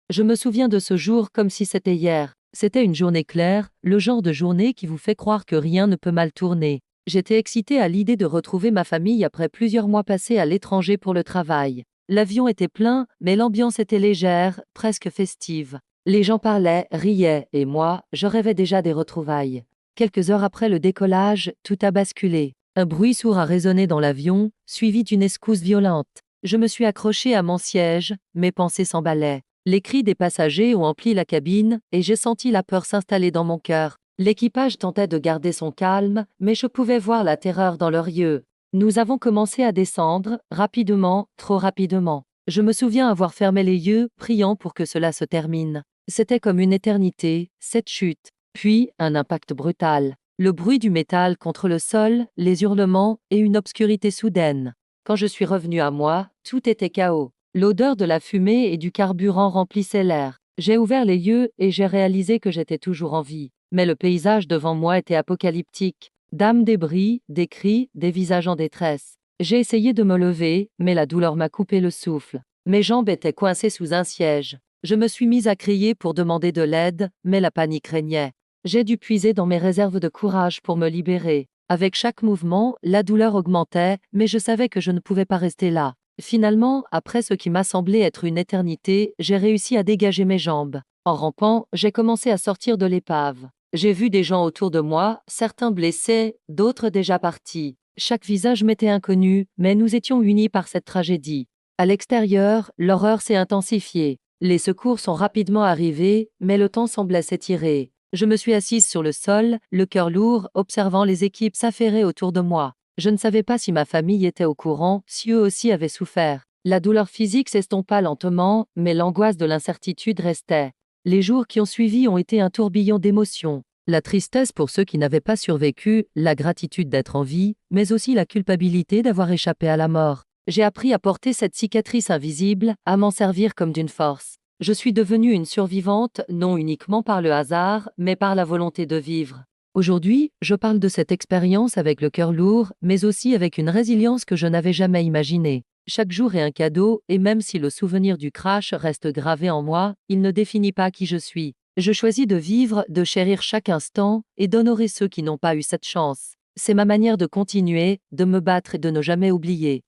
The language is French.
Je me souviens de ce jour comme si c'était hier. C'était une journée claire, le genre de journée qui vous fait croire que rien ne peut mal tourner. J'étais excitée à l'idée de retrouver ma famille après plusieurs mois passés à l'étranger pour le travail. L'avion était plein, mais l'ambiance était légère, presque festive. Les gens parlaient, riaient, et moi, je rêvais déjà des retrouvailles. Quelques heures après le décollage, tout a basculé. Un bruit sourd a résonné dans l'avion, suivi d'une escousse violente. Je me suis accrochée à mon siège, mes pensées s'emballaient. Les cris des passagers ont empli la cabine, et j'ai senti la peur s'installer dans mon cœur. L'équipage tentait de garder son calme, mais je pouvais voir la terreur dans leurs yeux. Nous avons commencé à descendre, rapidement, trop rapidement. Je me souviens avoir fermé les yeux, priant pour que cela se termine. C'était comme une éternité, cette chute. Puis, un impact brutal. Le bruit du métal contre le sol, les hurlements, et une obscurité soudaine. Quand je suis revenu à moi, tout était chaos. L'odeur de la fumée et du carburant remplissait l'air. J'ai ouvert les yeux et j'ai réalisé que j'étais toujours en vie. Mais le paysage devant moi était apocalyptique. Dames débris, des cris, des visages en détresse. J'ai essayé de me lever, mais la douleur m'a coupé le souffle. Mes jambes étaient coincées sous un siège. Je me suis mise à crier pour demander de l'aide, mais la panique régnait. J'ai dû puiser dans mes réserves de courage pour me libérer. Avec chaque mouvement, la douleur augmentait, mais je savais que je ne pouvais pas rester là. Finalement, après ce qui m'a semblé être une éternité, j'ai réussi à dégager mes jambes. En rampant, j'ai commencé à sortir de l'épave. J'ai vu des gens autour de moi, certains blessés, d'autres déjà partis. Chaque visage m'était inconnu, mais nous étions unis par cette tragédie. À l'extérieur, l'horreur s'est intensifiée. Les secours sont rapidement arrivés, mais le temps semblait s'étirer. Je me suis assise sur le sol, le cœur lourd, observant les équipes s'affairer autour de moi. Je ne savais pas si ma famille était au courant, si eux aussi avaient souffert. La douleur physique s'estompa lentement, mais l'angoisse de l'incertitude restait. Les jours qui ont suivi ont été un tourbillon d'émotions. La tristesse pour ceux qui n'avaient pas survécu, la gratitude d'être en vie, mais aussi la culpabilité d'avoir échappé à la mort. J'ai appris à porter cette cicatrice invisible, à m'en servir comme d'une force. Je suis devenue une survivante, non uniquement par le hasard, mais par la volonté de vivre. Aujourd'hui, je parle de cette expérience avec le cœur lourd, mais aussi avec une résilience que je n'avais jamais imaginée. Chaque jour est un cadeau, et même si le souvenir du crash reste gravé en moi, il ne définit pas qui je suis. Je choisis de vivre, de chérir chaque instant, et d'honorer ceux qui n'ont pas eu cette chance. C'est ma manière de continuer, de me battre et de ne jamais oublier.